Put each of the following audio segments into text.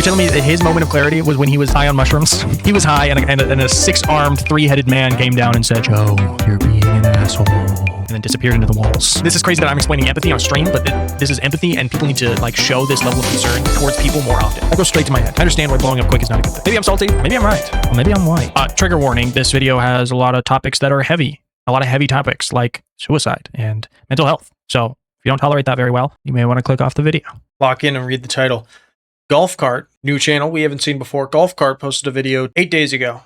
telling me that his moment of clarity was when he was high on mushrooms? He was high, and a six-armed, three-headed man came down and said, "Joe, you're being an asshole," and then disappeared into the walls. This is crazy that I'm explaining empathy on stream, but this is empathy, and people need to like show this level of concern towards people more often. That goes straight to my head. I understand why blowing up quick is not a good thing. Maybe I'm salty. Maybe I'm right. Or maybe I'm white. Trigger warning: this video has a lot of topics that are heavy. A lot of heavy topics like suicide and mental health. So if you don't tolerate that very well, you may want to click off the video. Lock in and read the title. Golf Cart, new channel we haven't seen before. Golf Cart posted a video 8 days ago.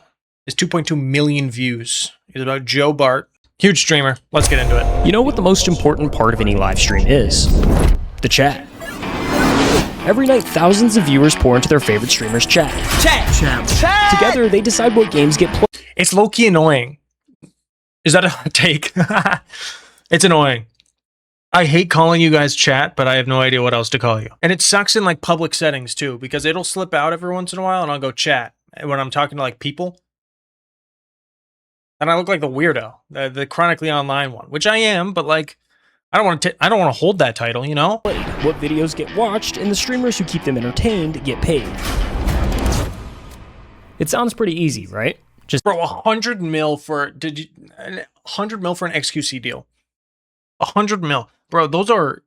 It's 2.2 million views. It's about Joe Bart. Huge streamer. Let's get into it. You know what the most important part of any live stream is? The chat. Every night, thousands of viewers pour into their favorite streamer's chat. Chat. Together, they decide what games get played. It's low-key annoying. Is that a hot take? It's annoying. I hate calling you guys chat, but I have no idea what else to call you. And it sucks in like public settings too, because it'll slip out every once in a while and I'll go chat when I'm talking to like people. And I look like the weirdo, the chronically online one, which I am, but like I don't want to hold that title, you know? What videos get watched and the streamers who keep them entertained get paid. It sounds pretty easy, right? Just bro, 100 mil for 100 mil for an XQC deal. 100 mil. Bro, those are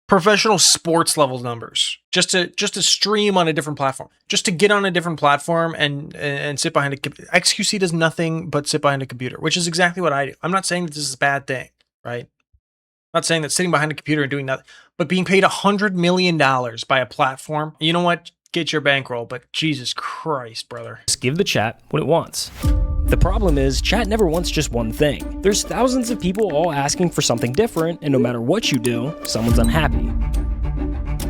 professional sports level numbers. Just to stream on a different platform. Just to get on a different platform and sit behind a computer. XQC does nothing but sit behind a computer, which is exactly what I do. I'm not saying that this is a bad thing, right? I'm not saying that sitting behind a computer and doing nothing, but being paid $100 million by a platform, you know what? Get your bankroll, but Jesus Christ, brother. Just give the chat what it wants. The problem is, chat never wants just one thing. There's thousands of people all asking for something different, and no matter what you do, someone's unhappy.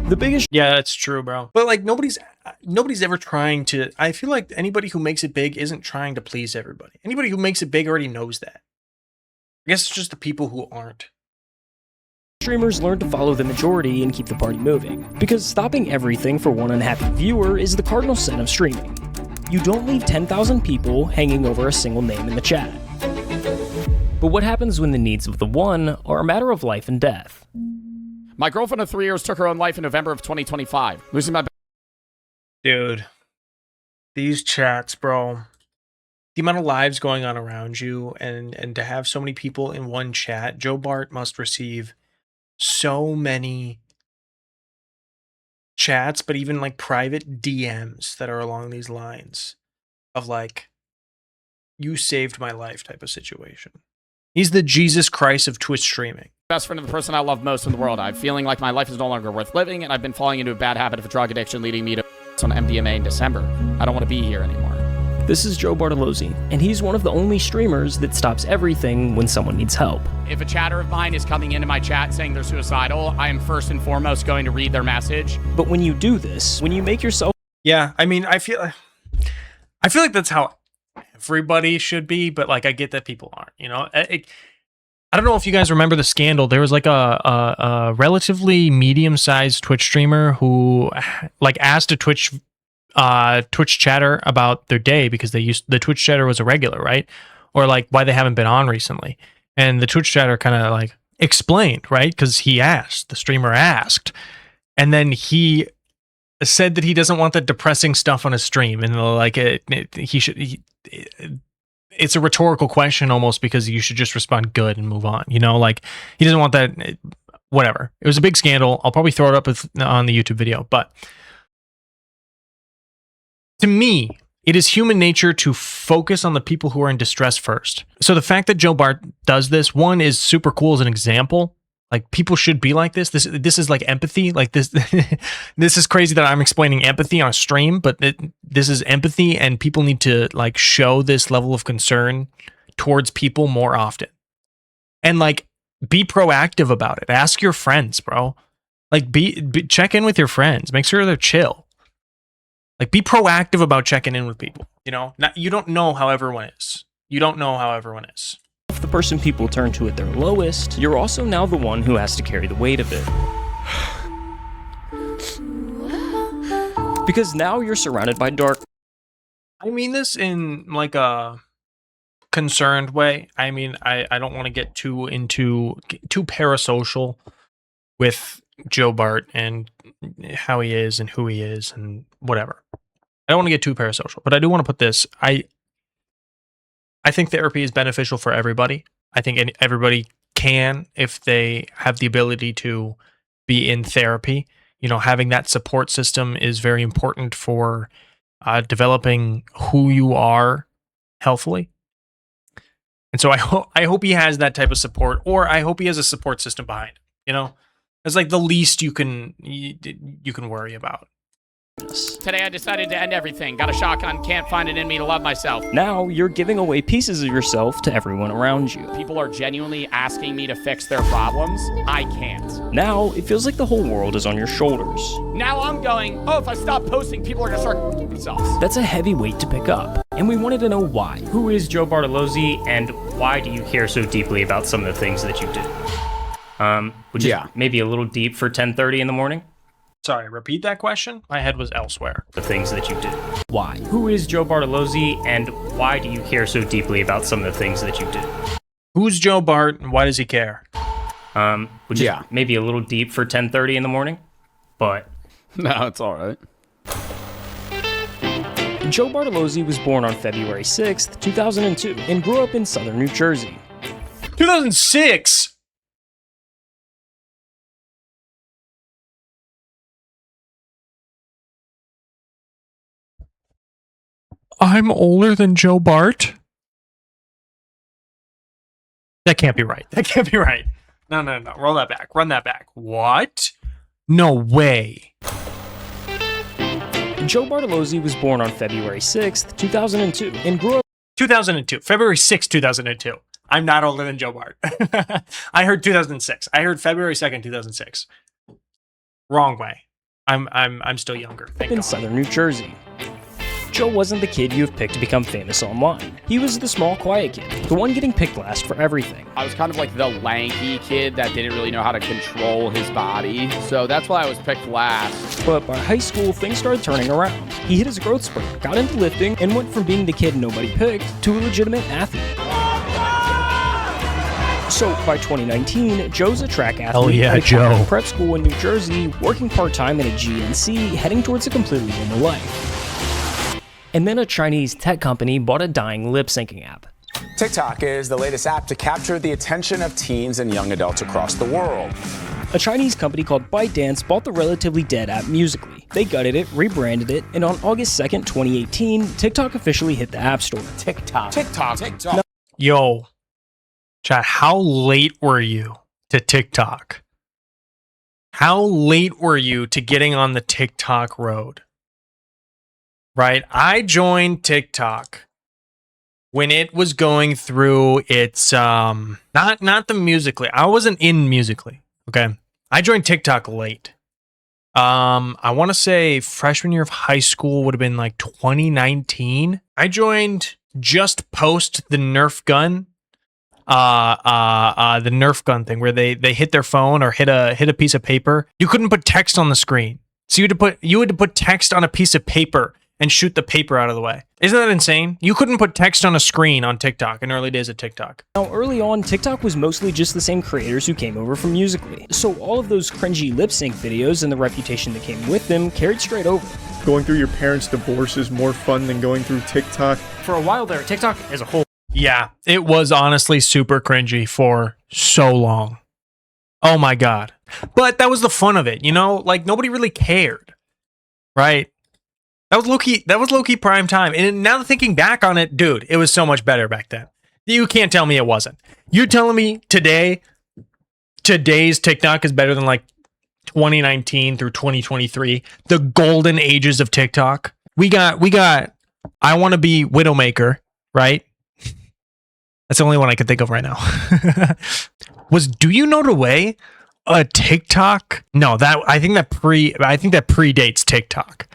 The biggest— yeah, that's true, bro. But like nobody's ever trying to— I feel like anybody who makes it big isn't trying to please everybody. Anybody who makes it big already knows that. I guess it's just the people who aren't. Streamers learn to follow the majority and keep the party moving. Because stopping everything for one unhappy viewer is the cardinal sin of streaming. You don't leave 10,000 people hanging over a single name in the chat. But what happens when the needs of the one are a matter of life and death? My girlfriend of 3 years took her own life in November of 2025. Losing my— dude, these chats, bro. The amount of lives going on around you and to have so many people in one chat, Joe Bart must receive so many chats, but even like private DMs that are along these lines of like, you saved my life type of situation. He's the Jesus Christ of Twitch streaming. Best friend of the person I love most in the world. I'm feeling like my life is no longer worth living, and I've been falling into a bad habit of drug addiction, leading me to on MDMA in December. I don't want to be here anymore. This is Joe Bartolozzi, and he's one of the only streamers that stops everything when someone needs help. If a chatter of mine is coming into my chat saying they're suicidal, I am first and foremost going to read their message. But when you do this, when you make yourself— yeah, I mean, I feel like that's how everybody should be, but like I get that people aren't, you know? I don't know if you guys remember the scandal. There was like a relatively medium-sized Twitch streamer who like asked a Twitch chatter about their day because the Twitch chatter was a regular, right? Or like why they haven't been on recently. And the Twitch chatter kind of like explained, right? Because the streamer asked, and then he said that he doesn't want that depressing stuff on his stream, and like it's a rhetorical question almost, because you should just respond good and move on, you know? Like he doesn't want that, whatever. It was a big scandal. I'll probably throw it up on the YouTube video, but to me, it is human nature to focus on the people who are in distress first. So the fact that Joe Bart does this, one, is super cool as an example. Like people should be like this. This is like empathy. Like this, this is crazy that I'm explaining empathy on a stream, but this is empathy, and people need to like show this level of concern towards people more often. And like be proactive about it. Ask your friends, bro. Like check in with your friends. Make sure they're chill. Like, be proactive about checking in with people, you know? You don't know how everyone is. You don't know how everyone is. If the person people turn to at their lowest, you're also now the one who has to carry the weight of it. Because now you're surrounded by dark— I mean this in, like, a concerned way. I mean, I don't want to get too parasocial with Joe Bart and how he is and who he is and whatever. I don't want to get too parasocial, but I do want to put this. I think therapy is beneficial for everybody. I think everybody can, if they have the ability to be in therapy. Having that support system is very important for developing who you are healthily. And so I hope he has that type of support, or I hope he has a support system behind him. It's like the least you can worry about. Today I decided to end everything. Got a shotgun, can't find it in me to love myself. Now you're giving away pieces of yourself to everyone around you. People are genuinely asking me to fix their problems. I can't. Now it feels like the whole world is on your shoulders. Now I'm going, if I stop posting, people are gonna start themselves. That's a heavy weight to pick up, and we wanted to know why. Who is Joe Bartolozzi, and why do you care so deeply about some of the things that you do? Which is maybe a little deep for 10:30 in the morning? Sorry, repeat that question? My head was elsewhere. The things that you do. Why? Who is Joe Bartolozzi, and why do you care so deeply about some of the things that you do? Who's Joe Bart, and why does he care? Which is maybe a little deep for 10:30 in the morning, but... No, it's all right. Joe Bartolozzi was born on February 6th, 2002, and grew up in southern New Jersey. 2006? I'm older than Joe Bart? That can't be right. That can't be right. No. Roll that back. Run that back. What? No way. Joe Bartolozzi was born on February 6th, 2002, and grew up... 2002. February 6th, 2002. I'm not older than Joe Bart. I heard 2006. I heard February 2nd, 2006. Wrong way. I'm still younger. Thank in God. southern New Jersey. Joe wasn't the kid you have picked to become famous online. He was the small, quiet kid, the one getting picked last for everything. I was kind of like the lanky kid that didn't really know how to control his body, so that's why I was picked last. But by high school, things started turning around. He hit his growth spurt, got into lifting, and went from being the kid nobody picked to a legitimate athlete. So by 2019, Joe's a track athlete at a Catholic prep school in New Jersey, working part-time at a GNC, heading towards a completely normal life. And then a Chinese tech company bought a dying lip-syncing app. TikTok is the latest app to capture the attention of teens and young adults across the world. A Chinese company called ByteDance bought the relatively dead app Musical.ly. They gutted it, rebranded it, and on August 2nd, 2018, TikTok officially hit the App Store. TikTok. No. Yo, chat, how late were you to TikTok? How late were you to getting on the TikTok road? Right? I joined TikTok when it was going through its not the Musical.ly. I wasn't in Musical.ly. Okay. I joined TikTok late. I want to say freshman year of high school would have been like 2019. I joined just post the Nerf gun. The Nerf gun thing where they hit their phone or hit a piece of paper. You couldn't put text on the screen. So you had to put text on a piece of paper and shoot the paper out of the way. Isn't that insane? You couldn't put text on a screen on TikTok in early days of TikTok. Now, early on, TikTok was mostly just the same creators who came over from Musical.ly. So all of those cringy lip sync videos and the reputation that came with them carried straight over. Going through your parents' divorce is more fun than going through TikTok. For a while there, TikTok as a whole... Yeah, it was honestly super cringy for so long. Oh my God. But that was the fun of it, Like, nobody really cared, right? That was low-key prime time. And now thinking back on it, dude, it was so much better back then. You can't tell me it wasn't. You're telling me today's TikTok is better than like 2019 through 2023, the golden ages of TikTok. We got I Want to Be Widowmaker, right? That's the only one I can think of right now. Was Do You Know the Way a TikTok? No, I think that predates TikTok.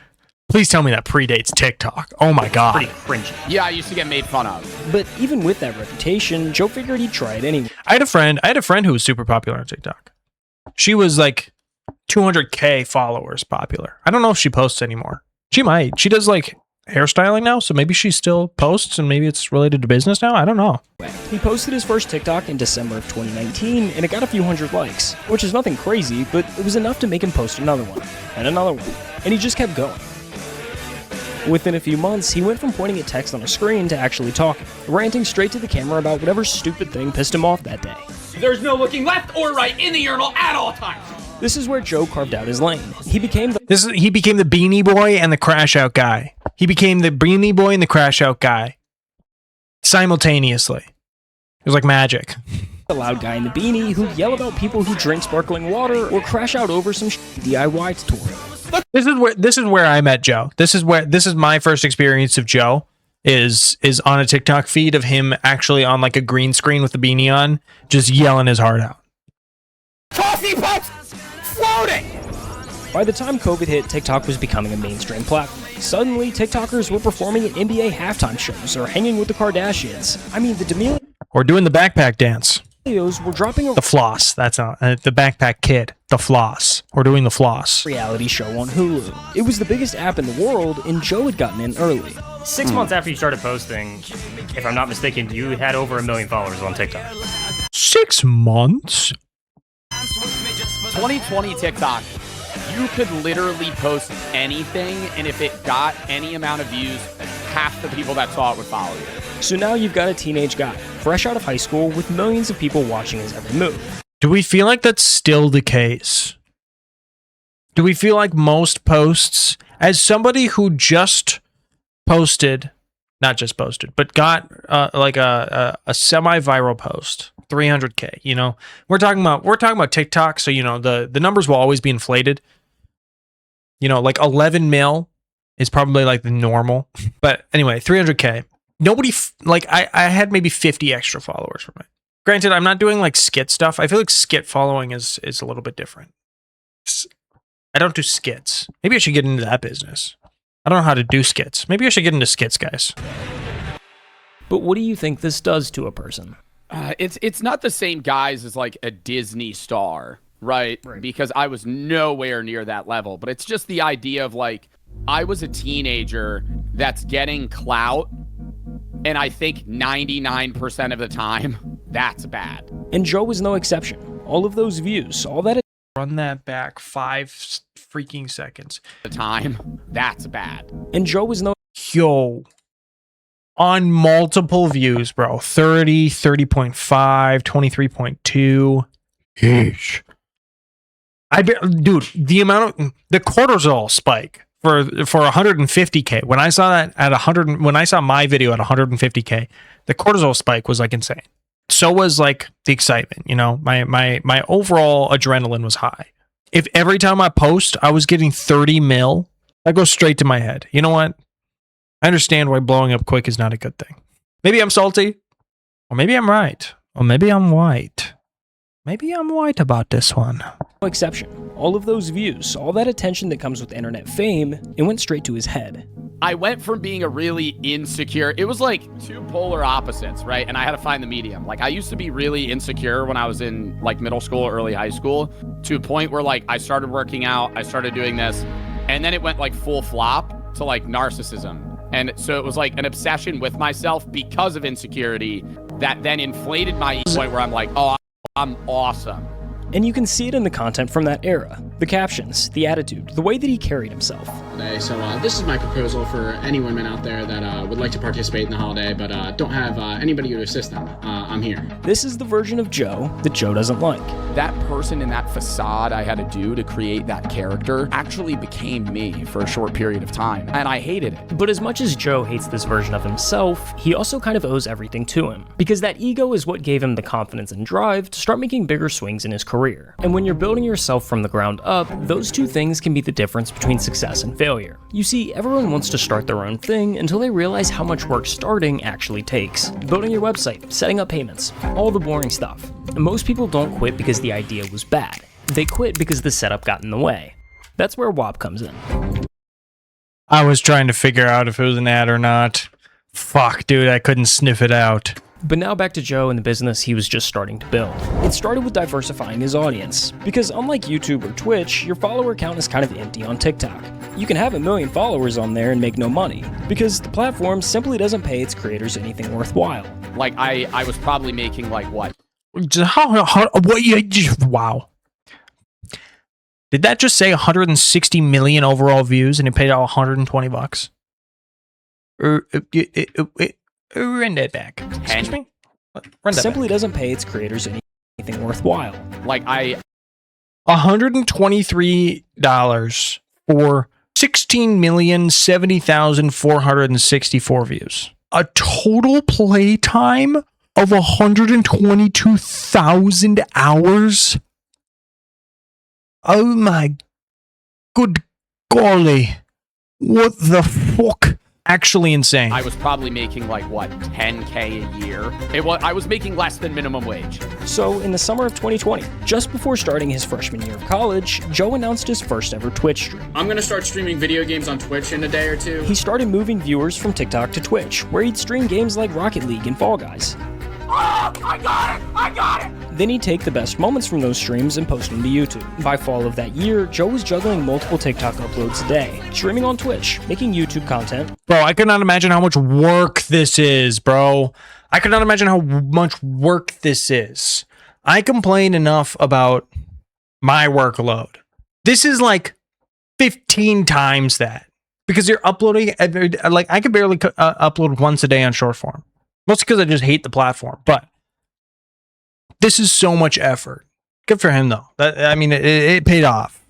Please tell me that predates TikTok. Oh my God. Pretty cringy. Yeah, I used to get made fun of. But even with that reputation, Joe figured he'd try it anyway. I had a friend who was super popular on TikTok. She was like 200K followers popular. I don't know if she posts anymore. She might. She does like hairstyling now, so maybe she still posts and maybe it's related to business now. I don't know. He posted his first TikTok in December of 2019, and it got a few hundred likes, which is nothing crazy, but it was enough to make him post another one, and another one, and he just kept going. Within a few months, he went from pointing at text on a screen to actually talking, ranting straight to the camera about whatever stupid thing pissed him off that day. There's no looking left or right in the urinal at all times. This is where Joe carved out his lane. He became the Beanie Boy and the Crash Out guy. He became the Beanie Boy and the Crash Out guy simultaneously. It was like magic. The loud guy in the beanie who'd yell about people who drink sparkling water or crash out over some DIY tutorial. This is where I met Joe. This is my first experience of Joe is on a TikTok feed of him actually on like a green screen with the beanie on, just yelling his heart out. Coffee pots floating! By the time COVID hit, TikTok was becoming a mainstream platform. Suddenly, TikTokers were performing at NBA halftime shows or hanging with the Kardashians. I mean, the D'Amelio Or doing the backpack dance. were dropping a The floss. That's the backpack kid. The floss. We're doing the floss. reality show on Hulu. It was the biggest app in the world, and Joe had gotten in early. 6 months after you started posting, if I'm not mistaken, you had over 1 million followers on TikTok. 6 months? 2020 TikTok, you could literally post anything, and if it got any amount of views, half the people that saw it would follow you. So now you've got a teenage guy, fresh out of high school, with millions of people watching his every move. Do we feel like that's still the case? Do we feel like most posts, as somebody who just posted, not just posted, but got like a semi-viral post, 300K, you know, we're talking about TikTok, so you know the numbers will always be inflated. You know, like 11 mil is probably like the normal, but anyway, 300K. Nobody I had maybe 50 extra followers from it. Granted, I'm not doing like skit stuff. I feel like skit following is a little bit different. I don't do skits. Maybe I should get into that business. I don't know how to do skits. Maybe I should get into skits, guys. But what do you think this does to a person? It's not the same guys as like a Disney star, right? Because I was nowhere near that level. But it's just the idea of like, I was a teenager that's getting clout, and I think 99% of the time, that's bad. And Joe was no exception. All of those views, all that... Run that back 5 freaking seconds. The time, that's bad. And Joe was no... Yo. On multiple views, bro. 30, 30.5, 23.2. Yeesh. Dude, the amount of... The cortisol spike for 150K. When I saw that at 100... When I saw my video at 150K, the cortisol spike was like insane. So was like the excitement, you know, my overall adrenaline was high. If every time I post, I was getting 30 mil, that goes straight to my head. You know what? I understand why blowing up quick is not a good thing. Maybe I'm salty, or maybe I'm right, or maybe I'm white. Maybe I'm white about this one. No exception. All of those views, all that attention that comes with internet fame, it went straight to his head. I went from being a really insecure, it was like two polar opposites, right? And I had to find the medium. Like I used to be really insecure when I was in like middle school, or early high school, to a point where like I started working out, I started doing this, and then it went like full flop to like narcissism. And so it was like an obsession with myself because of insecurity that then inflated my point where I'm like, oh, I'm awesome. And you can see it in the content from that era. The captions, the attitude, the way that he carried himself. So this is my proposal for any women out there that would like to participate in the holiday but don't have anybody to assist them. I'm here. This is the version of Joe that Joe doesn't like. That person in that facade I had to do to create that character actually became me for a short period of time, and I hated it. But as much as Joe hates this version of himself, he also kind of owes everything to him. Because that ego is what gave him the confidence and drive to start making bigger swings in his career. And when you're building yourself from the ground up, those two things can be the difference between success and failure. You see, everyone wants to start their own thing until they realize how much work starting actually takes. Building your website, setting up payments, all the boring stuff. And most people don't quit because the idea was bad. They quit because the setup got in the way. That's where WAP comes in. I was trying to figure out if it was an ad or not. Fuck, dude, I couldn't sniff it out. But now back to Joe and the business he was just starting to build. It started with diversifying his audience, because unlike YouTube or Twitch, your follower count is kind of empty on TikTok. You can have 1 million followers on there and make no money, because the platform simply doesn't pay its creators anything worthwhile. Like, I was probably making, like, what? Wow. Did that just say 160 million overall views and it paid out 120 bucks? Run that back. Excuse me? Run that Simply back. doesn't pay its creators anything worthwhile. Like, $123 for 16,070,464 views. A total play time of 122,000 hours. Oh my good golly. What the fuck? Actually insane. I was probably making, like, what, 10K a year? I was making less than minimum wage. So, in the summer of 2020, just before starting his freshman year of college, Joe announced his first ever Twitch stream. I'm gonna start streaming video games on Twitch in a day or two. He started moving viewers from TikTok to Twitch, where he'd stream games like Rocket League and Fall Guys. Oh, I got it! I got it! Then he'd take the best moments from those streams and post them to YouTube. By fall of that year, Joe was juggling multiple TikTok uploads a day, streaming on Twitch, making YouTube content. Bro, I could not imagine how much work this is, bro. I could not imagine how much work this is. I complain enough about my workload. This is like 15 times that. Because you're uploading, like, I could barely upload once a day on short form. Mostly because I just hate the platform. But this is so much effort. Good for him, though. It paid off.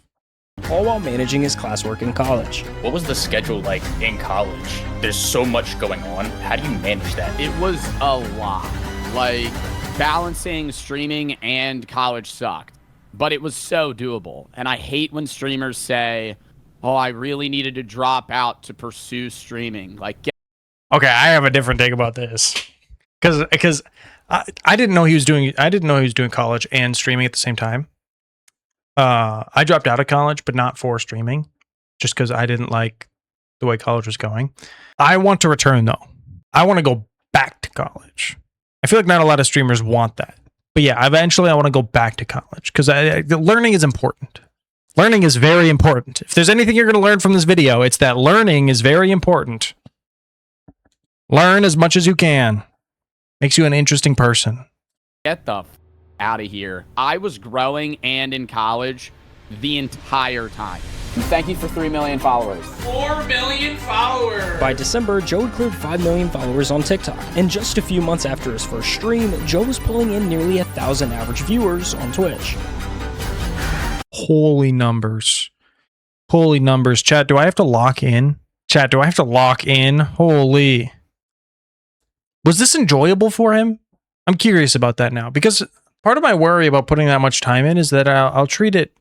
All while managing his classwork in college. What was the schedule like in college? There's so much going on. How do you manage that? It was a lot. Like, balancing streaming and college sucked. But it was so doable. And I hate when streamers say, oh, I really needed to drop out to pursue streaming. Like, okay, I have a different take about this. Because I didn't know he was doing college and streaming at the same time. I dropped out of college, but not for streaming, just because I didn't like the way college was going. I want to return, though. I want to go back to college. I feel like not a lot of streamers want that. But yeah, eventually I want to go back to college because learning is important. Learning is very important. If there's anything you're going to learn from this video, it's that learning is very important. Learn as much as you can. Makes you an interesting person. Get the out of here. I was growing and in college the entire time. Thank you for 3 million followers. 4 million followers! By December, Joe had cleared 5 million followers on TikTok. And just a few months after his first stream, Joe was pulling in nearly 1,000 average viewers on Twitch. Holy numbers. Holy numbers. Chat, do I have to lock in? Chat, do I have to lock in? Holy. Was this enjoyable for him? I'm curious about that now because part of my worry about putting that much time in is that I'll treat it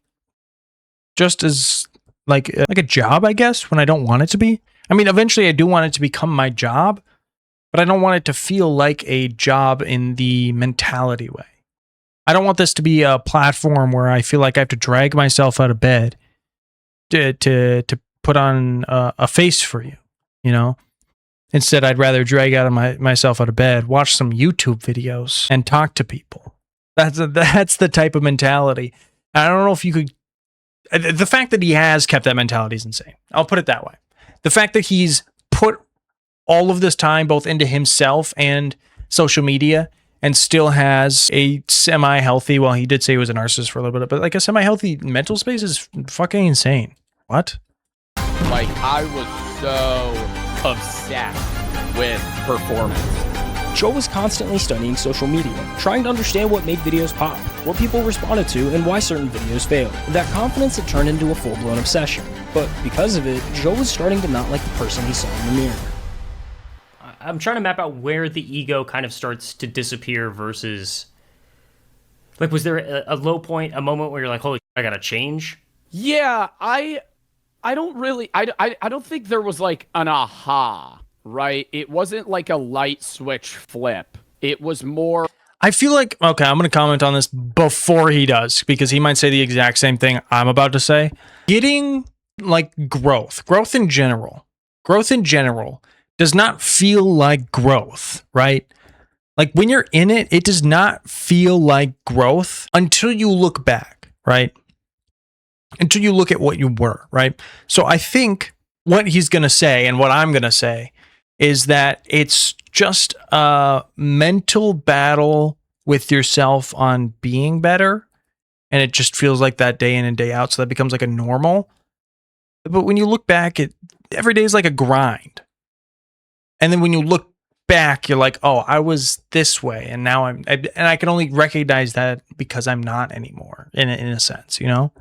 just as like a job, I guess, when I don't want it to be. I mean, eventually I do want it to become my job, but I don't want it to feel like a job in the mentality way. I don't want this to be a platform where I feel like I have to drag myself out of bed to put on a face for you, you know? Instead, I'd rather drag out of myself out of bed, watch some YouTube videos, and talk to people. That's the type of mentality. I don't know if you could... The fact that he has kept that mentality is insane. I'll put it that way. The fact that he's put all of this time both into himself and social media and still has a semi-healthy... Well, he did say he was a narcissist for a little bit, but like a semi-healthy mental space is fucking insane. What? Like, I was so obsessed with performance. Joe was constantly studying social media, trying to understand what made videos pop, what people responded to, and why certain videos failed. That confidence had turned into a full-blown obsession, but because of it, Joe was starting to not like the person he saw in the mirror. I'm trying to map out where the ego kind of starts to disappear versus... Like, was there a low point, a moment where you're like, holy, I gotta change? Yeah, I don't really... I don't think there was, like, an aha, right? It wasn't like a light switch flip. It was more... I feel like... Okay, I'm going to comment on this before he does, because he might say the exact same thing I'm about to say. Getting, like, growth in general does not feel like growth, right? Like when you're in it, it does not feel like growth until you look back, right? Until you look at what you were, right? So I think what he's going to say and what I'm going to say is that it's just a mental battle with yourself on being better. And it just feels like that day in and day out. So that becomes like a normal. But when you look back, every day is like a grind. And then when you look back, you're like, oh, I was this way. And now and I can only recognize that because I'm not anymore in a sense, you know?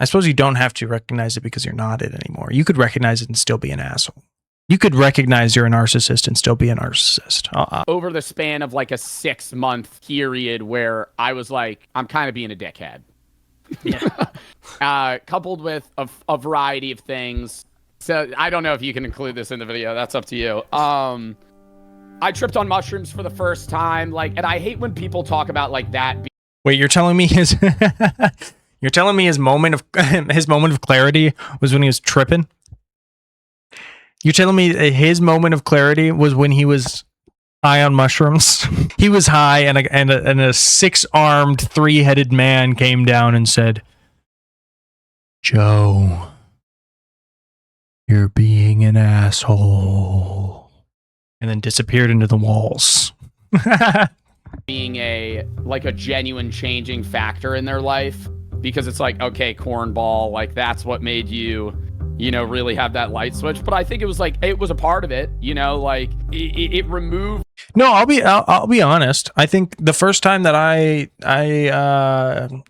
I suppose you don't have to recognize it because you're not it anymore. You could recognize it and still be an asshole. You could recognize you're a narcissist and still be a narcissist. Over the span of like a 6-month period where I was like, I'm kind of being a dickhead. Yeah. Coupled with a variety of things. So I don't know if you can include this in the video. That's up to you. I tripped on mushrooms for the first time. And I hate when people talk about like that. Wait, you're telling me his you're telling me his moment of clarity was when he was tripping? You're telling me his moment of clarity was when he was high on mushrooms? He was high, and a 6-armed, 3-headed man came down and said, "Joe, you're being an asshole," and then disappeared into the walls. Being a genuine changing factor in their life, because it's like, okay, cornball, like that's what made you really have that light switch. But I think it was a part of it, it removed. No, I'll be honest. I think the first time that I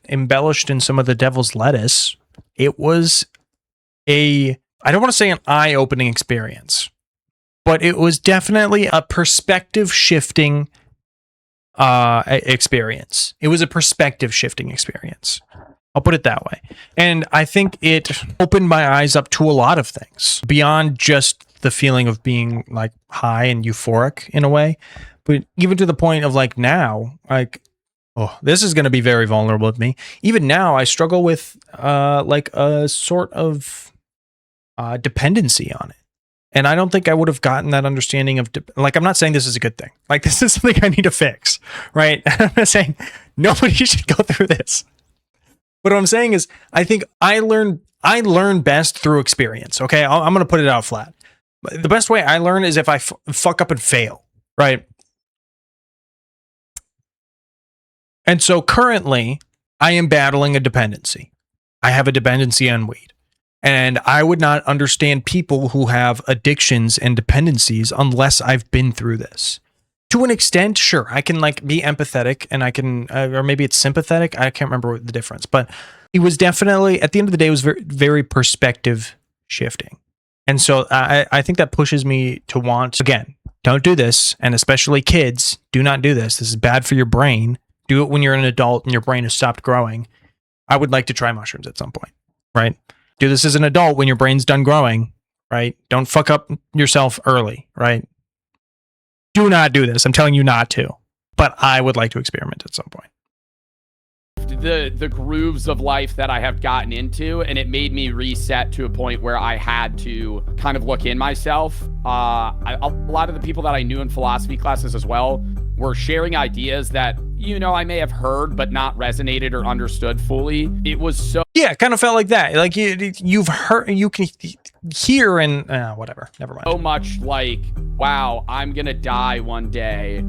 embellished in some of the devil's lettuce, it was I don't want to say an eye-opening experience, but it was definitely a perspective shifting experience. It was a perspective shifting experience. I'll put it that way. And I think it opened my eyes up to a lot of things beyond just the feeling of being like high and euphoric in a way, but even to the point of now, oh, this is going to be very vulnerable with me. Even now, I struggle with a sort of dependency on it. And I don't think I would have gotten that understanding of, I'm not saying this is a good thing. This is something I need to fix, right? I'm not saying nobody should go through this. But what I'm saying is, I think I learn best through experience. Okay, I'm going to put it out flat. The best way I learn is if I fuck up and fail, right? And so currently, I am battling a dependency. I have a dependency on weed. And I would not understand people who have addictions and dependencies unless I've been through this. To an extent, sure, I can be empathetic, and I can, or maybe it's sympathetic. I can't remember the difference, but it was definitely, at the end of the day, it was very, very perspective shifting. And so I think that pushes me to want, again, don't do this. And especially kids, do not do this. This is bad for your brain. Do it when you're an adult and your brain has stopped growing. I would like to try mushrooms at some point, right? Do this as an adult when your brain's done growing, right? Don't fuck up yourself early, right? Do not do this. I'm telling you not to. But I would like to experiment at some point. The grooves of life that I have gotten into, and it made me reset to a point where I had to kind of look in myself. A lot of the people that I knew in philosophy classes as well were sharing ideas that, I may have heard but not resonated or understood fully. It was so... Yeah, it kind of felt like that. You've heard, you can hear and... whatever, never mind. So much wow, I'm gonna die one day.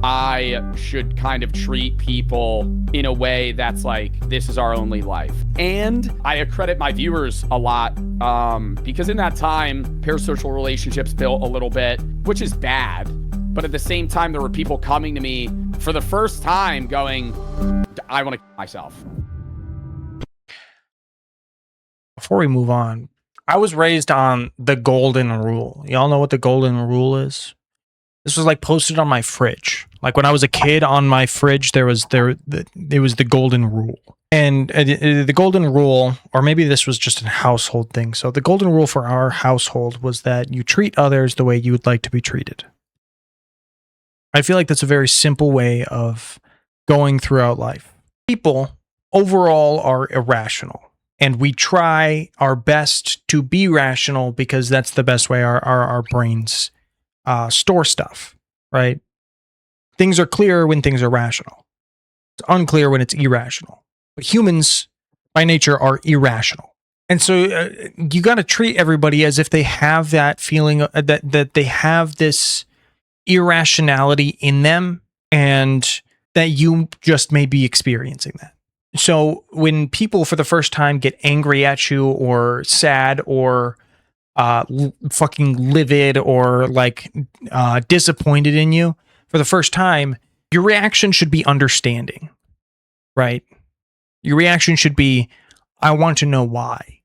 I should kind of treat people in a way that's this is our only life. And I accredit my viewers a lot because in that time, parasocial relationships built a little bit, which is bad. But at the same time, there were people coming to me for the first time going, I want to kill myself. Before we move on, I was raised on the golden rule. Y'all know what the golden rule is? This was posted on my fridge. When I was a kid, on my fridge, it was the golden rule. And the golden rule, or maybe this was just a household thing. So the golden rule for our household was that you treat others the way you would like to be treated. I feel like that's a very simple way of going throughout life. People overall are irrational. And we try our best to be rational because that's the best way our brains store stuff, right? things are clear when things are rational. It's unclear when it's irrational. But humans, by nature, are irrational. And so you got to treat everybody as if they have that feeling that they have this irrationality in them and that you just may be experiencing that. So when people for the first time get angry at you or sad or fucking livid or like disappointed in you for the first time, your reaction should be understanding, right? Your reaction should be, I want to know why.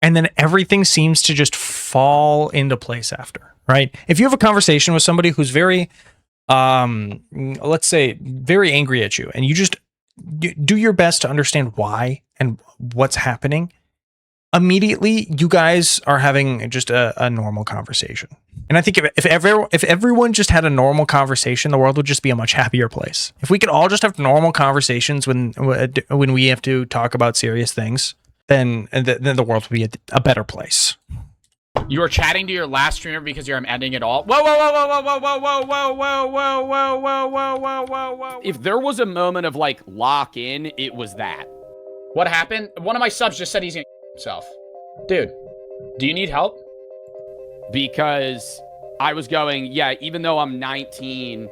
And then everything seems to just fall into place after, right? If you have a conversation with somebody who's very, let's say, very angry at you, and you just do your best to understand why and what's happening, immediately you guys are having just a normal conversation. And I think if everyone just had a normal conversation, the world would just be a much happier place. If we could all just have normal conversations when we have to talk about serious things, then the world would be a better place. You are chatting to your last streamer because you're ending it all. Whoa, whoa, whoa, whoa, whoa, whoa, whoa, whoa, whoa, whoa, whoa, whoa, whoa, whoa, whoa, whoa. If there was a moment of like lock in, it was that. What happened? One of my subs just said he's gonna himself. Dude, do you need help? Because I was going, yeah, even though I'm 19,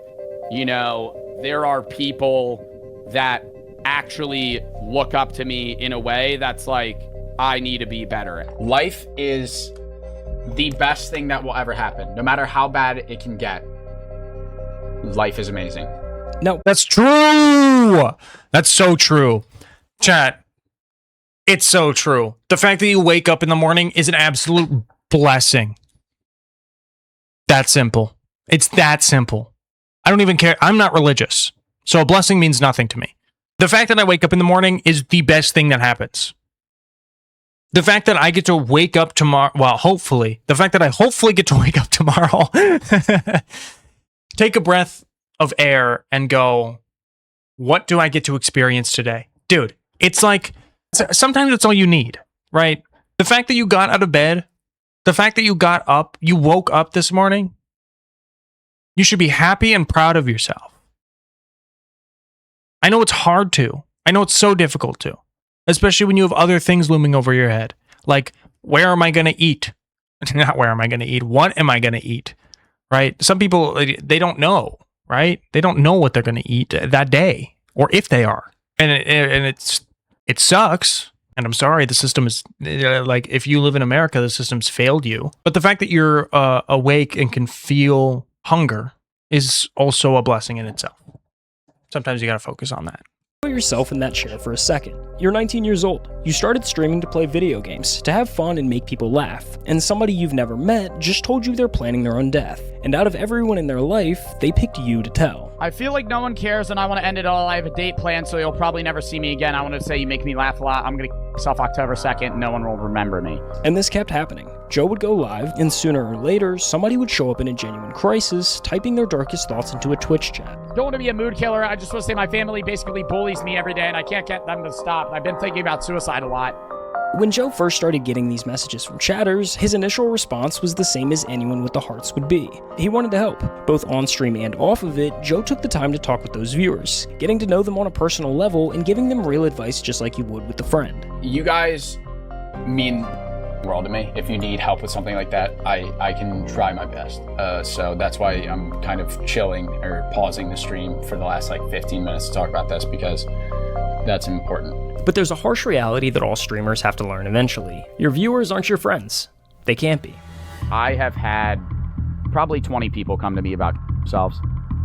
you know, there are people that actually look up to me in a way that's like, I need to be better at. Life is the best thing that will ever happen. No matter how bad it can get, life is amazing. No, that's true. That's so true. Chat, it's so true. The fact that you wake up in the morning is an absolute blessing. That simple. It's that simple. I don't even care. I'm not religious, so a blessing means nothing to me. The fact that I wake up in the morning is the best thing that happens. The fact that I get to wake up tomorrow, well, hopefully, the fact that I hopefully get to wake up tomorrow, take a breath of air and go, what do I get to experience today? Dude, it's like, sometimes it's all you need, right? The fact that you got out of bed, the fact that you got up, you woke up this morning, you should be happy and proud of yourself. I know it's hard to. I know it's so difficult to. Especially when you have other things looming over your head. Like, where am I going to eat? Not where am I going to eat. What am I going to eat? Right? Some people, they don't know, right? They don't know what they're going to eat that day. Or if they are. And it sucks. And I'm sorry, the system is, like, if you live in America, the system's failed you. But the fact that you're awake and can feel hunger is also a blessing in itself. Sometimes you got to focus on that. Put yourself in that chair for a second. You're 19 years old. You started streaming to play video games, to have fun and make people laugh, and somebody you've never met just told you they're planning their own death. And out of everyone in their life, they picked you to tell. I feel like no one cares and I want to end it all. I have a date planned, so you'll probably never see me again. I want to say you make me laugh a lot. I'm going to myself October 2nd. No one will remember me. And this kept happening. Joe would go live, and sooner or later, somebody would show up in a genuine crisis, typing their darkest thoughts into a Twitch chat. Don't want to be a mood killer. I just want to say my family basically bullies me every day, and I can't get them to stop. I've been thinking about suicide a lot. When Joe first started getting these messages from chatters, his initial response was the same as anyone with the hearts would be. He wanted to help. Both on stream and off of it, Joe took the time to talk with those viewers, getting to know them on a personal level and giving them real advice just like you would with a friend. You guys mean the world to me. If you need help with something like that, I can try my best. So that's why I'm kind of chilling or pausing the stream for the last like 15 minutes to talk about this, because that's important. But there's a harsh reality that all streamers have to learn eventually. Your viewers aren't your friends. They can't be. I have had probably 20 people come to me about themselves,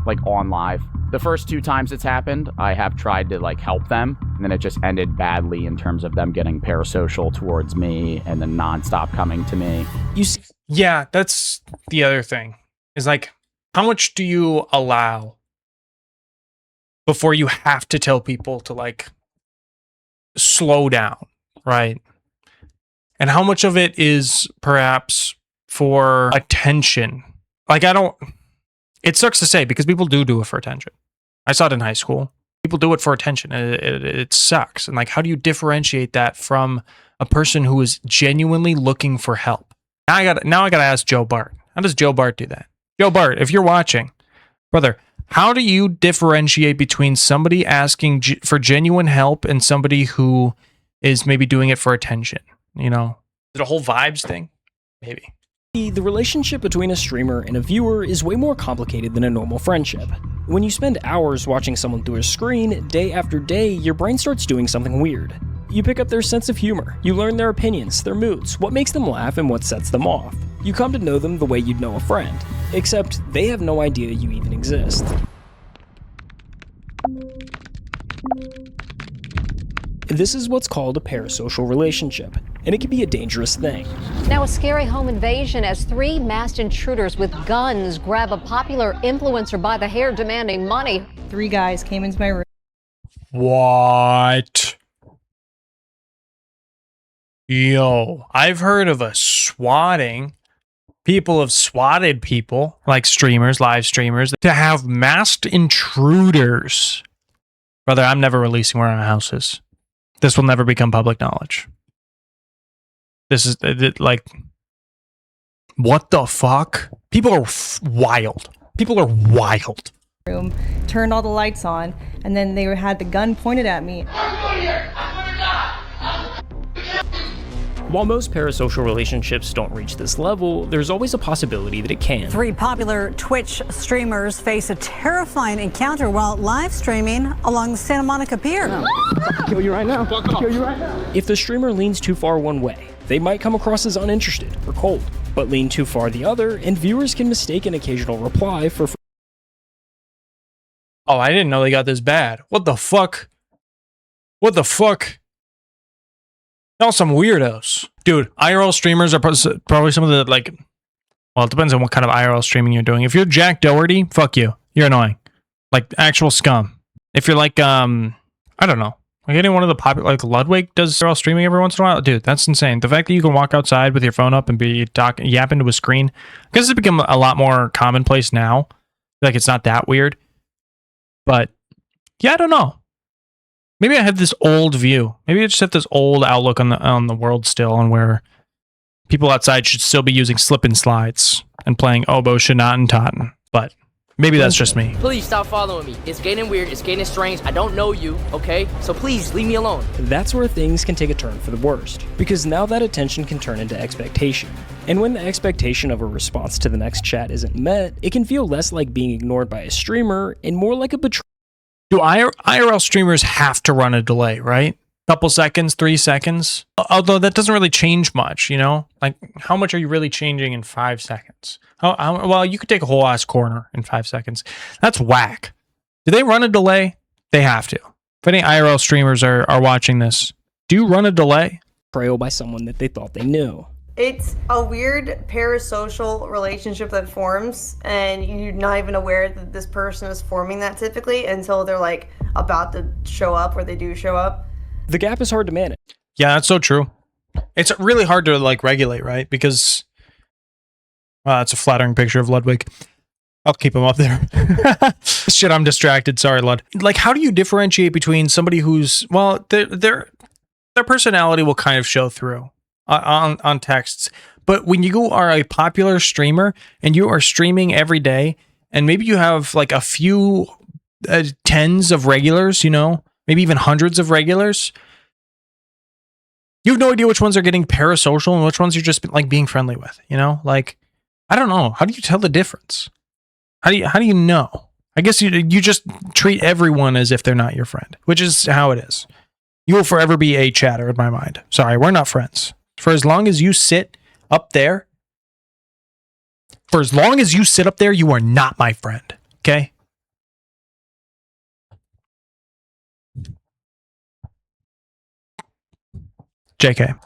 like on live. The first 2 times it's happened, I have tried to like help them, and then it just ended badly in terms of them getting parasocial towards me and then nonstop coming to me. You see, yeah, that's the other thing. Is like, how much do you allow before you have to tell people to like slow down, right? And how much of it is perhaps for attention? Like, it sucks to say because people do it for attention. I saw it in high school. People do it for attention. It sucks. And like, how do you differentiate that from a person who is genuinely looking for help? Now I got to ask Joe Bart. How does Joe Bart do that? Joe Bart, if you're watching, brother, How do you differentiate between somebody asking for genuine help and somebody who is maybe doing it for attention? You know, is it a whole vibes thing? Maybe. The relationship between a streamer and a viewer is way more complicated than a normal friendship. When you spend hours watching someone through a screen, day after day, your brain starts doing something weird. You pick up their sense of humor, you learn their opinions, their moods, what makes them laugh and what sets them off. You come to know them the way you'd know a friend, except they have no idea you even exist. This is what's called a parasocial relationship, and it can be a dangerous thing. Now a scary home invasion as 3 masked intruders with guns grab a popular influencer by the hair demanding money. 3 guys came into my room. What? Yo, I've heard of a swatting. People have swatted people, like streamers, live streamers, to have masked intruders. Brother, I'm never releasing where our house is. This will never become public knowledge. This is like, what the fuck? People are wild. People are wild. Room, turned all the lights on, and then they had the gun pointed at me. While most parasocial relationships don't reach this level, there's always a possibility that it can. 3 popular Twitch streamers face a terrifying encounter while live streaming along the Santa Monica Pier. I'll kill you right now. I'll kill you right now. If the streamer leans too far one way, they might come across as uninterested or cold, but lean too far the other, and viewers can mistake an occasional reply for... Oh, I didn't know they got this bad. What the fuck? What the fuck? Y'all some weirdos. Dude, IRL streamers are probably some of the, like... Well, it depends on what kind of IRL streaming you're doing. If you're Jack Doherty, fuck you. You're annoying. Like, actual scum. If you're like, I don't know. Like any one of the popular... Like, Ludwig does IRL streaming every once in a while. Dude, that's insane. The fact that you can walk outside with your phone up and be yapping to a screen... I guess it's become a lot more commonplace now. Like, it's not that weird. But, yeah, I don't know. Maybe I have this old view. Maybe I just have this old outlook on the world still, and where people outside should still be using slip and slides and playing oboe, shinatin, totten. But maybe that's just me. Please stop following me. It's getting weird. It's getting strange. I don't know you, okay? So please leave me alone. That's where things can take a turn for the worst, because now that attention can turn into expectation. And when the expectation of a response to the next chat isn't met, it can feel less like being ignored by a streamer and more like a betrayal. Do IRL streamers have to run a delay, right? Couple seconds, 3 seconds? Although that doesn't really change much, you know? Like, how much are you really changing in 5 seconds? Well, you could take a whole ass corner in 5 seconds. That's whack. Do they run a delay? They have to. If any IRL streamers are watching this, do you run a delay? Betrayal by someone that they thought they knew. It's a weird parasocial relationship that forms, and you're not even aware that this person is forming that typically until they're like about to show up, or they do show up. The gap is hard to manage. Yeah, that's so true. It's really hard to like regulate, right? Because that's a flattering picture of Ludwig. I'll keep him up there. Shit, I'm distracted. Sorry, Lud. Like, how do you differentiate between somebody who's, well, their personality will kind of show through on texts, but when you are a popular streamer and you are streaming every day, and maybe you have like a few tens of regulars, you know, maybe even hundreds of regulars, you have no idea which ones are getting parasocial and which ones you're just like being friendly with, you know? Like, I don't know. How do you tell the difference? How do you know? I guess you just treat everyone as if they're not your friend, which is how it is. You will forever be a chatter in my mind. Sorry, we're not friends. For as long as you sit up there, you are not my friend. Okay? JK.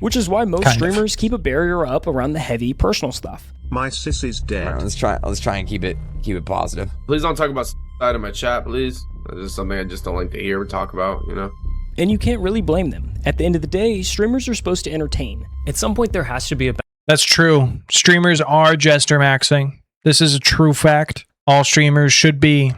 Which is why most streamers keep a barrier up around the heavy personal stuff. My sis is dead. Right, let's try and keep it positive. Please don't talk about side of my chat, please. This is something I just don't like to hear or talk about, you know? And you can't really blame them. At the end of the day, streamers are supposed to entertain. At some point, there has to be a... That's true. Streamers are jester maxing. This is a true fact. All streamers should be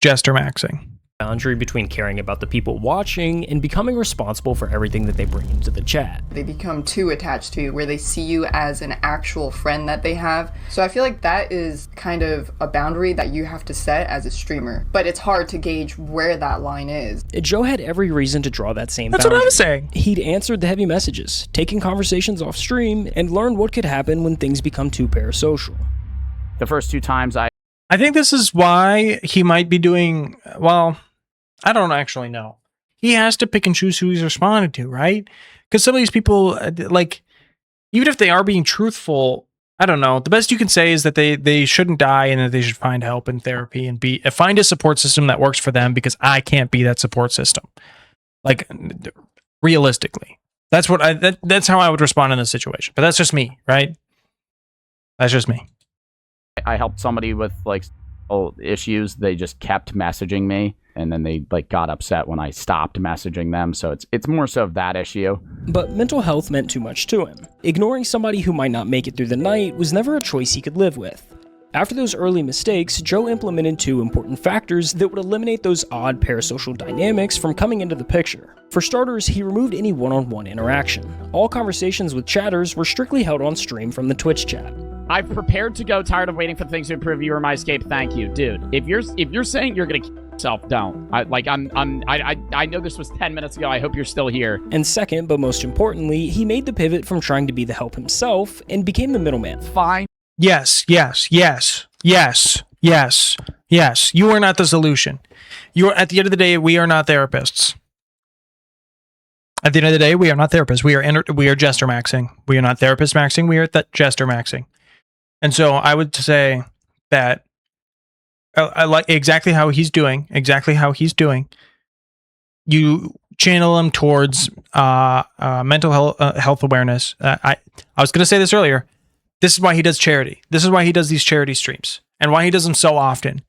jester maxing. boundary between caring about the people watching and becoming responsible for everything that they bring into the chat. They become too attached to you, where they see you as an actual friend that they have. So I feel like that is kind of a boundary that you have to set as a streamer, but it's hard to gauge where that line is. Joe had every reason to draw that same That's boundary. what I was saying. He'd answered the heavy messages, taken conversations off stream, and learned what could happen when things become too parasocial. The first 2 times I think this is why he might be doing, well, I don't actually know. He has to pick and choose who he's responding to, right? Because some of these people, like, even if they are being truthful, I don't know. The best you can say is that they shouldn't die and that they should find help and therapy and find a support system that works for them, because I can't be that support system. Like, realistically. That's what that's how I would respond in this situation. But that's just me, right? That's just me. I helped somebody with like issues. They just kept messaging me, and then they like got upset when I stopped messaging them. So it's more so of that issue. But mental health meant too much to him. Ignoring somebody who might not make it through the night was never a choice he could live with. After those early mistakes, Joe implemented 2 important factors that would eliminate those odd parasocial dynamics from coming into the picture. For starters, he removed any one-on-one interaction. All conversations with chatters were strictly held on stream from the Twitch chat. I've prepared to go, tired of waiting for things to improve. You are my escape. Thank you, dude. If you're saying you're gonna kill yourself, don't. I know this was 10 minutes ago. I hope you're still here. And second, but most importantly, he made the pivot from trying to be the help himself and became the middleman. Fine. Yes. You are not the solution. At the end of the day, we are not therapists. At the end of the day, we are not therapists. We are jester maxing. We are not therapist maxing. We are jester maxing. And so I would say that I like exactly how he's doing. You channel him towards mental health awareness. I was going to say this earlier. This is why he does charity. This is why he does these charity streams, and why he does them so often.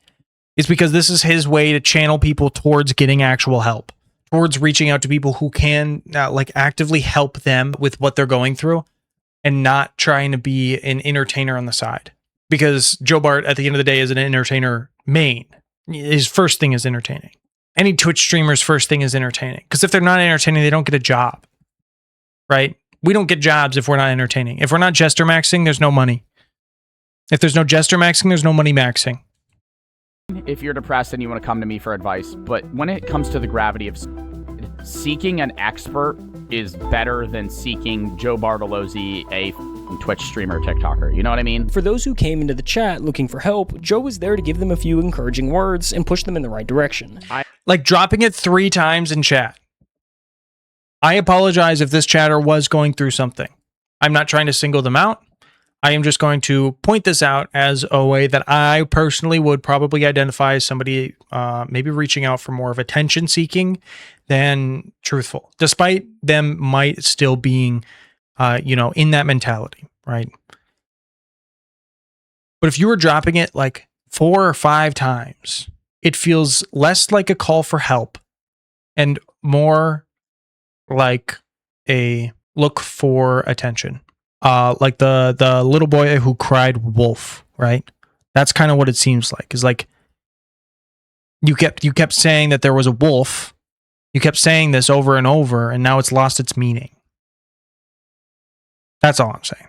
It's because this is his way to channel people towards getting actual help, towards reaching out to people who can like actively help them with what they're going through, and not trying to be an entertainer on the side. Because Joe Bart, at the end of the day, is an entertainer main. His first thing is entertaining. Any Twitch streamer's first thing is entertaining. Because if they're not entertaining, they don't get a job. Right? We don't get jobs if we're not entertaining. If we're not jester maxing, there's no money. If there's no jester maxing, there's no money maxing. If you're depressed and you want to come to me for advice, but when it comes to the gravity of seeking an expert is better than seeking Joe Bartolozzi, a Twitch streamer, TikToker. You know what I mean? For those who came into the chat looking for help, Joe was there to give them a few encouraging words and push them in the right direction. Like dropping it 3 times in chat. I apologize if this chatter was going through something. I'm not trying to single them out. I am just going to point this out as a way that I personally would probably identify as somebody maybe reaching out for more of attention seeking than truthful, despite them might still being, in that mentality, right? But if you were dropping it like 4 or 5 times, it feels less like a call for help and more like a look for attention. Like the little boy who cried wolf, right? That's kind of what it seems like. Is like you kept saying that there was a wolf. You kept saying this over and over, and now it's lost its meaning. That's all I'm saying.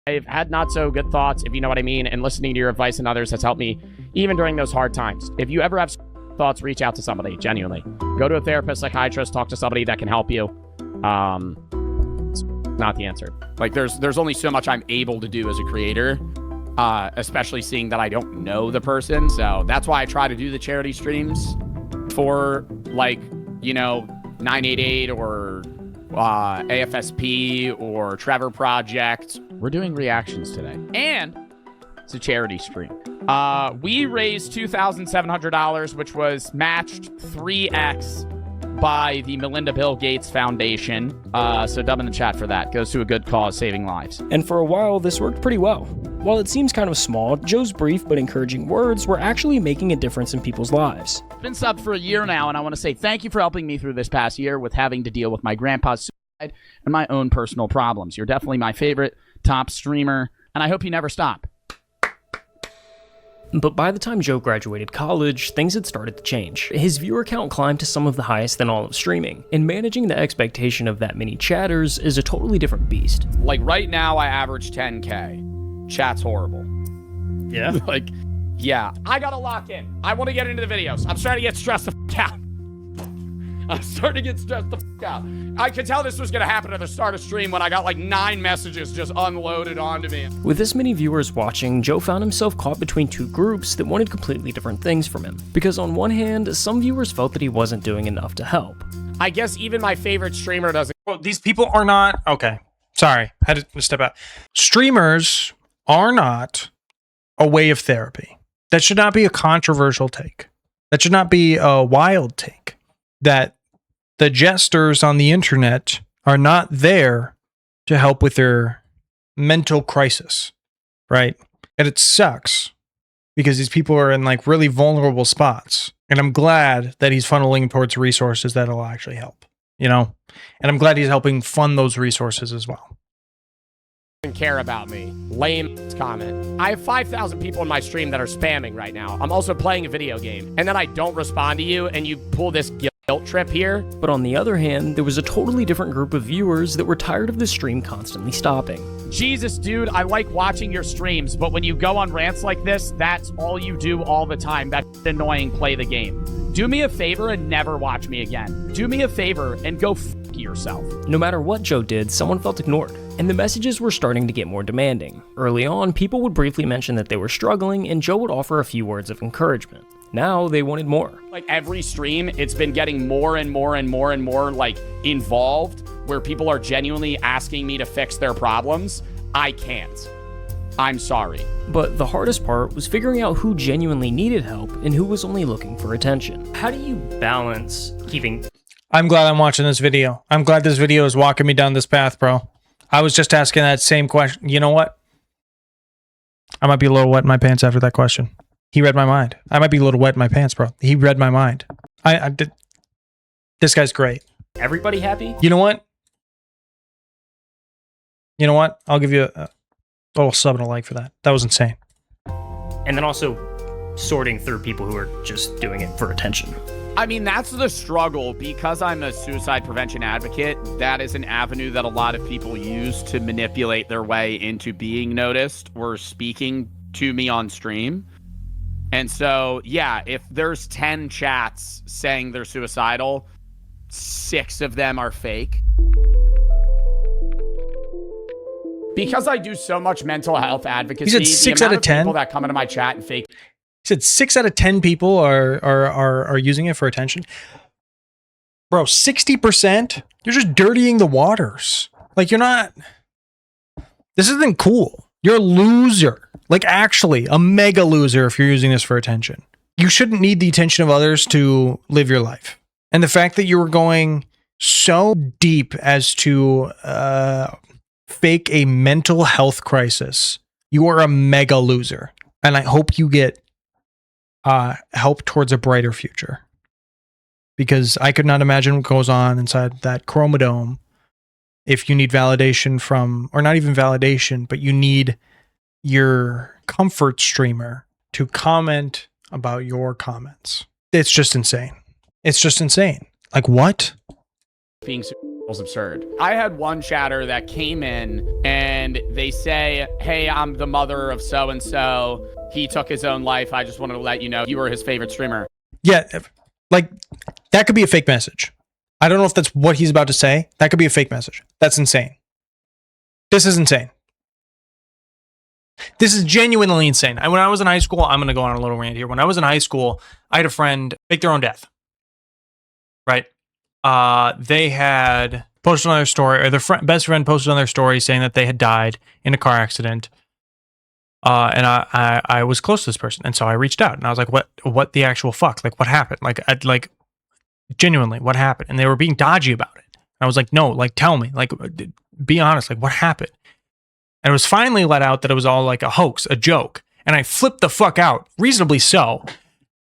I've had not so good thoughts, if you know what I mean, and listening to your advice and others has helped me even during those hard times. If you ever have thoughts, reach out to somebody, genuinely. Go to a therapist, psychiatrist, talk to somebody that can help you. It's not the answer. Like, there's only so much I'm able to do as a creator, especially seeing that I don't know the person. So that's why I try to do the charity streams for, like, 988 or AFSP or Trevor Project. We're doing reactions today. And it's a charity stream. We raised $2,700, which was matched 3x by the Melinda Bill Gates Foundation. So dub in the chat for that. Goes to a good cause, saving lives. And for a while, this worked pretty well. While it seems kind of small, Joe's brief but encouraging words were actually making a difference in people's lives. I've been subbed for a year now, and I want to say thank you for helping me through this past year with having to deal with my grandpa's suicide and my own personal problems. You're definitely my favorite top streamer, and I hope you never stop. But by the time Joe graduated college, things had started to change. His viewer count climbed to some of the highest in all of streaming, and managing the expectation of that many chatters is a totally different beast. Like right now, I average 10K. Chat's horrible. Yeah? Like, yeah. I gotta lock in. I want to get into the videos. I'm starting to get stressed the f out. I'm starting to get stressed the f out. I could tell this was gonna happen at the start of stream when I got like 9 messages just unloaded onto me. With this many viewers watching, Joe found himself caught between two groups that wanted completely different things from him. Because on one hand, some viewers felt that he wasn't doing enough to help. I guess even my favorite streamer doesn't. Well, these people are not... Okay. Sorry. Had to step out. Streamers are not a way of therapy. That should not be a controversial take. That should not be a wild take. That the jesters on the internet are not there to help with their mental crisis, right? And it sucks because these people are in like really vulnerable spots. And I'm glad that he's funneling towards resources that'll actually help, you know? And I'm glad he's helping fund those resources as well. Care about me. Lame comment. I have 5,000 people in my stream that are spamming right now. I'm also playing a video game, and then I don't respond to you, and you pull this guilt trip here. But on the other hand, there was a totally different group of viewers that were tired of the stream constantly stopping. Jesus, dude, I like watching your streams, but when you go on rants like this, that's all you do all the time. That's annoying. Play the game. Do me a favor and never watch me again. Do me a favor and go f yourself. No matter what Joe did, someone felt ignored, and the messages were starting to get more demanding. Early on, people would briefly mention that they were struggling, and Joe would offer a few words of encouragement. Now they wanted more. Like every stream, it's been getting more and more and more and more like involved, where people are genuinely asking me to fix their problems. I can't. I'm sorry. But the hardest part was figuring out who genuinely needed help and who was only looking for attention. How do you balance keeping... I'm glad I'm watching this video. I'm glad this video is walking me down this path, bro. I was just asking that same question. You know what? I might be a little wet in my pants after that question. He read my mind. I might be a little wet in my pants, bro. He read my mind. I did. This guy's great. Everybody happy? You know what? You know what? I'll give you a little sub and a like for that. That was insane. And then also sorting through people who are just doing it for attention. I mean, that's the struggle. Because I'm a suicide prevention advocate, that is an avenue that a lot of people use to manipulate their way into being noticed or speaking to me on stream. And so, yeah, if there's 10 chats saying they're suicidal, 6 of them are fake. Because I do so much mental health advocacy, He said 6 out of 10 people that come into my chat and fake. He said 6 out of 10 people are using it for attention. Bro, 60%? You're just dirtying the waters. Like, you're not... This isn't cool. You're a loser. Like, actually, a mega loser if you're using this for attention. You shouldn't need the attention of others to live your life. And the fact that you were going so deep as to fake a mental health crisis, you are a mega loser. And I hope you get help towards a brighter future. Because I could not imagine what goes on inside that chromosome if you need validation from, or not even validation, but you need your comfort streamer to comment about your comments. It's just insane. It's just insane. Like, what? Being was absurd. I had one chatter that came in and they say, hey, I'm the mother of so-and-so. He took his own life. I just wanted to let you know you were his favorite streamer. Yeah, like, that could be a fake message. I don't know if that's what he's about to say. That could be a fake message. That's insane. This is insane. This is genuinely insane. When I was in high school, I'm going to go on a little rant here. When I was in high school, I had a friend fake their own death. Right? They had posted on their story, or their best friend posted on their story saying that they had died in a car accident. And I was close to this person. And so I reached out and I was like, what the actual fuck? Like, what happened? Like, genuinely, what happened? And they were being dodgy about it. And I was like, no, like, tell me, like, be honest, like, what happened? And it was finally let out that it was all like a hoax, a joke. And I flipped the fuck out, reasonably so.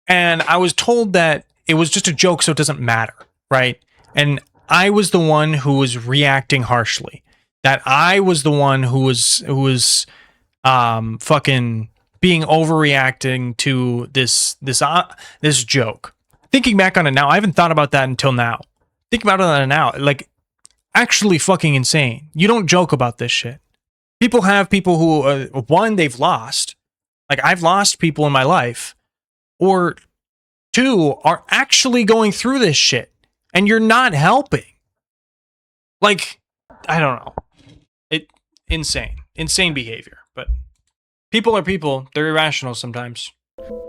And I was told that it was just a joke, so it doesn't matter, right? And I was the one who was reacting harshly. That I was the one who was fucking being overreacting to this joke. Thinking back on it now, I haven't thought about that until now. Thinking about it now, like, actually fucking insane. You don't joke about this shit. People have people who, one, they've lost. Like, I've lost people in my life. Or two, are actually going through this shit. And you're not helping. Like, I don't know. Insane behavior. But people are people. They're irrational sometimes.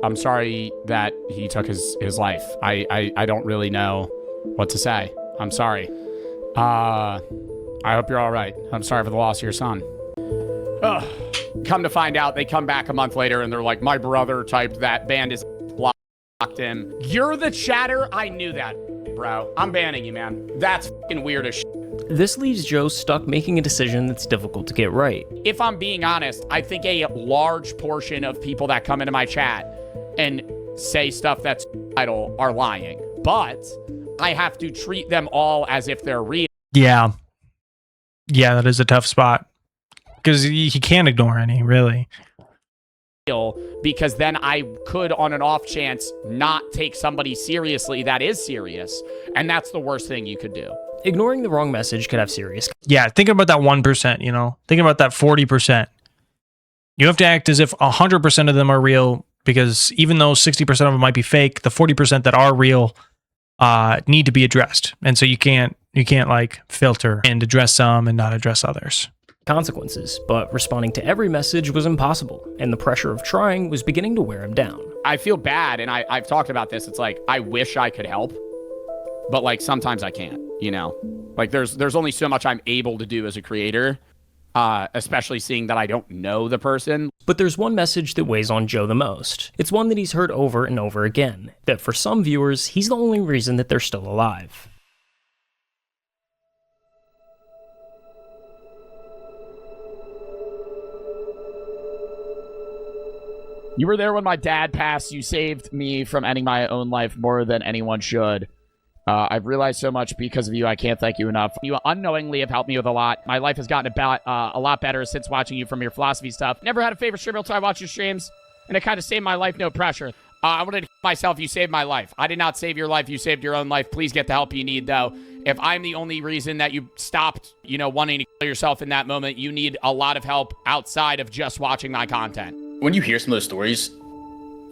I'm sorry that he took his life. I don't really know what to say. I'm sorry. I hope you're all right. I'm sorry for the loss of your son. Ugh. Come to find out, they come back a month later and they're like, my brother typed that, banned his blocked him. You're the chatter? I knew that, bro. I'm banning you, man. That's fucking weird as shit. This leaves Joe stuck making a decision that's difficult to get right. If I'm being honest, I think a large portion of people that come into my chat and say stuff that's idle are lying. But I have to treat them all as if they're real. Yeah, that is a tough spot. Because he can't ignore any, really. Because then I could, on an off chance, not take somebody seriously that is serious. And that's the worst thing you could do. Ignoring the wrong message could have serious... Yeah, thinking about that 1%, you know? Thinking about that 40%. You have to act as if 100% of them are real, because even though 60% of them might be fake, the 40% that are real need to be addressed. And so you can't like filter and address some and not address others. Consequences, but responding to every message was impossible, and the pressure of trying was beginning to wear him down. I feel bad, and I've talked about this. It's like, I wish I could help, but like sometimes I can't, you know? Like there's only so much I'm able to do as a creator, especially seeing that I don't know the person. But there's one message that weighs on Joe the most. It's one that he's heard over and over again, that for some viewers, he's the only reason that they're still alive. You were there when my dad passed. You saved me from ending my own life more than anyone should. I've realized so much because of you. I can't thank you enough. You unknowingly have helped me with a lot. My life has gotten about a lot better since watching you from your philosophy stuff. Never had a favorite streamer until I watched your streams, and it kind of saved my life, no pressure. I wanted to myself. You saved my life. I did not save your life. You saved your own life. Please get the help you need, though. If I'm the only reason that you stopped, wanting to kill yourself in that moment, you need a lot of help outside of just watching my content. When you hear some of those stories,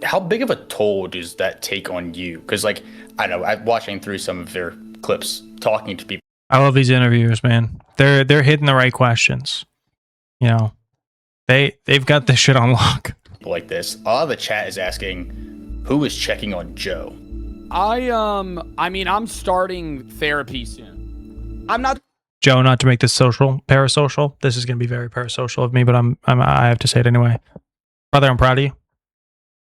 how big of a toll does that take on you? Because, like, I don't know, I'm watching through some of their clips, talking to people. I love these interviewers, man. They're hitting the right questions. You know, they've got this shit on lock. Like this, a lot of the chat is asking, who is checking on Joe? I'm starting therapy soon. I'm not. Joe, not to make this parasocial. This is going to be very parasocial of me, but I have to say it anyway. Brother, I'm proud of you.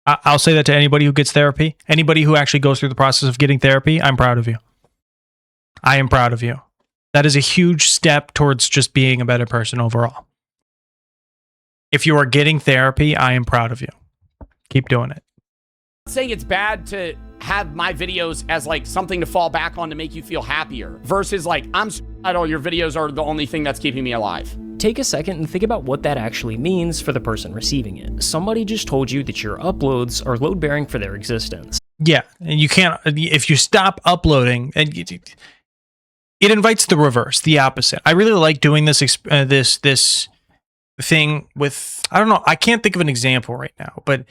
I'll say that to anybody who gets therapy. Anybody who actually goes through the process of getting therapy, I'm proud of you. I am proud of you. That is a huge step towards just being a better person overall. If you are getting therapy, I am proud of you. Keep doing it. I'm saying it's bad to have my videos as like something to fall back on to make you feel happier versus like, I'm suicidal, your videos are the only thing that's keeping me alive. Take a second and think about what that actually means for the person receiving it. Somebody just told you that your uploads are load-bearing for their existence. Yeah, and you can't, if you stop uploading, and it invites the reverse, the opposite. I really like doing this thing with, I don't know, I can't think of an example right now, but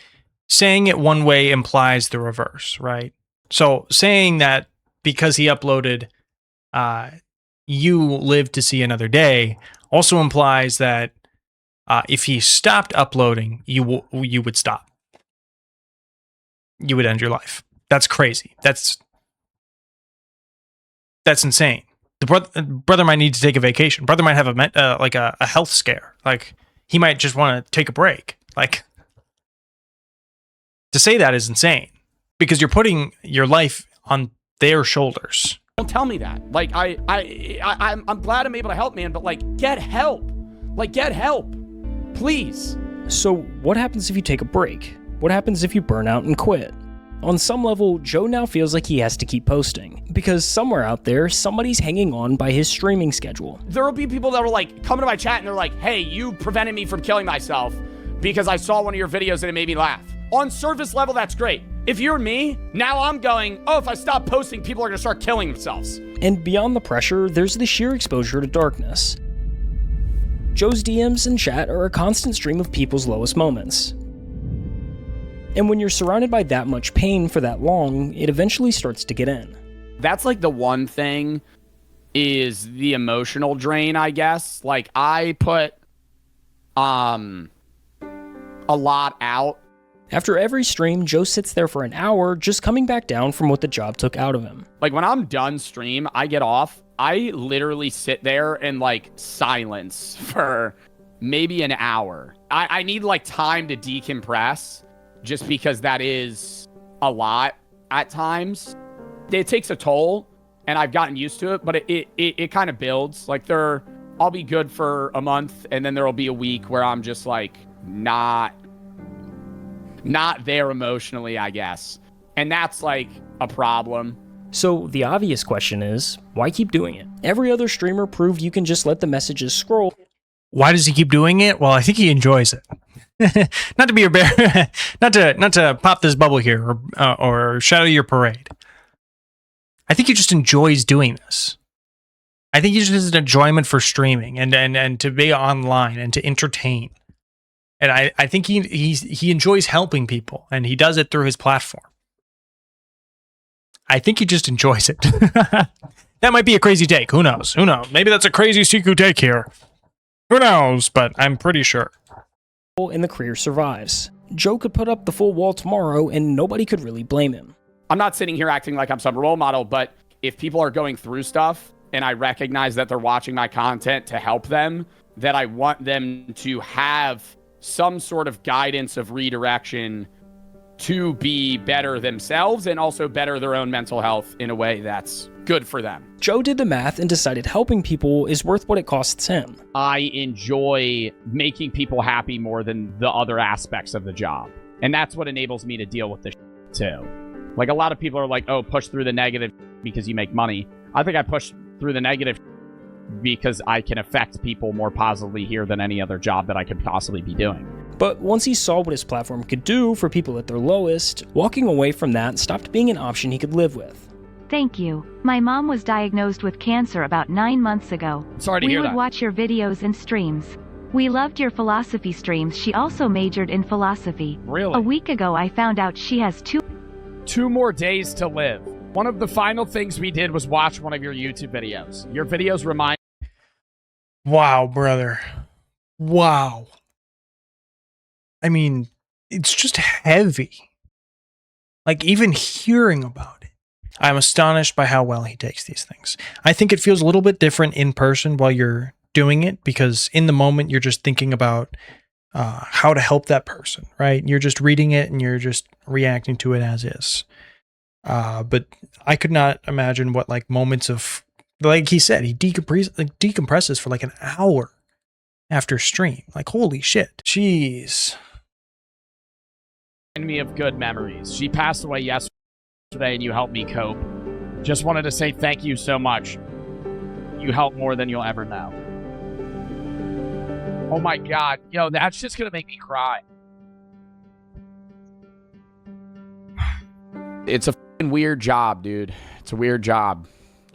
saying it one way implies the reverse, right? So saying that because he uploaded, you live to see another day also implies that if he stopped uploading, you would stop. You would end your life. That's crazy. That's insane. The brother might need to take a vacation. Brother might have a health scare. Like he might just want to take a break. Like to say that is insane because you're putting your life on their shoulders. Don't tell me that. Like I'm glad I'm able to help, man, but like get help. Like get help. Please. So what happens if you take a break? What happens if you burn out and quit? On some level, Joe now feels like he has to keep posting because somewhere out there, somebody's hanging on by his streaming schedule. There will be people that will like come to my chat and they're like, hey, you prevented me from killing myself, because I saw one of your videos and it made me laugh. On surface level, that's great. If you're me, now I'm going, oh, if I stop posting, people are gonna start killing themselves. And beyond the pressure, there's the sheer exposure to darkness. Joe's DMs and chat are a constant stream of people's lowest moments. And when you're surrounded by that much pain for that long, it eventually starts to get in. That's like the one thing is the emotional drain, I guess. Like I put a lot out. After every stream, Joe sits there for an hour just coming back down from what the job took out of him. Like when I'm done stream, I get off. I literally sit there in like silence for maybe an hour. I need like time to decompress just because that is a lot at times. It takes a toll and I've gotten used to it, but it kind of builds. Like I'll be good for a month and then there'll be a week where I'm just like not there emotionally, I guess. And that's like a problem. So the obvious question is, why keep doing it? Every other streamer proved you can just let the messages scroll. Why does he keep doing it? Well, I think he enjoys it. Not to be a bear, not to pop this bubble here or shadow your parade. I think he just enjoys doing this. I think he just has an enjoyment for streaming and to be online and to entertain. And I think he enjoys helping people, and he does it through his platform. I think he just enjoys it. That might be a crazy take. Who knows? Who knows? Maybe that's a crazy Siku take here. Who knows? But I'm pretty sure. And the career survives. Joe could put up the full wall tomorrow, and nobody could really blame him. I'm not sitting here acting like I'm some role model, but if people are going through stuff, and I recognize that they're watching my content to help them, that I want them to have some sort of guidance of redirection to be better themselves and also better their own mental health in a way that's good for them. Joe did the math and decided helping people is worth what it costs him. I enjoy making people happy more than the other aspects of the job. And that's what enables me to deal with this too. Like a lot of people are like, oh, push through the negative because you make money. I think I push through the negative because I can affect people more positively here than any other job that I could possibly be doing. But once he saw what his platform could do for people at their lowest, walking away from that stopped being an option he could live with. Thank you. My mom was diagnosed with cancer about 9 months ago. Sorry to hear that. We would watch your videos and streams. We loved your philosophy streams. She also majored in philosophy. Really? A week ago I found out she has two more days to live. One of the final things we did was watch one of your YouTube videos. Your videos remind... Wow, brother. Wow. I mean, it's just heavy. Like, even hearing about it. I'm astonished by how well he takes these things. I think it feels a little bit different in person while you're doing it, because in the moment, you're just thinking about how to help that person, right? You're just reading it and you're just reacting to it as is. But I could not imagine what like moments of, like he said, he decompresses for like an hour after stream. Like, holy shit. Jeez. Me of good memories. She passed away yesterday and you helped me cope. Just wanted to say thank you so much. You helped more than you'll ever know. Oh my god. Yo, that's just gonna make me cry. It's a f***ing weird job, dude. It's a weird job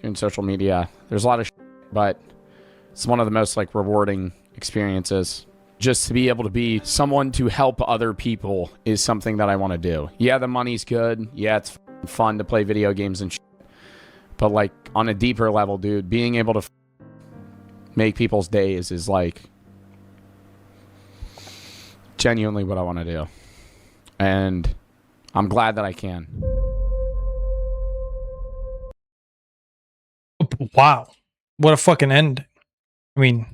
in social media. There's a lot of shit, but it's one of the most like rewarding experiences. Just to be able to be someone to help other people is something that I want to do. Yeah, the money's good. Yeah, it's fun to play video games and shit. But like on a deeper level, dude, being able to make people's days is like genuinely what I want to do. And I'm glad that I can. Wow. What a fucking end. I mean,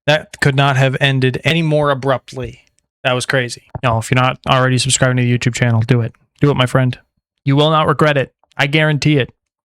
that could not have ended any more abruptly. That was crazy. No, if you're not already subscribing to the YouTube channel, do it. Do it, my friend. You will not regret it. I guarantee it.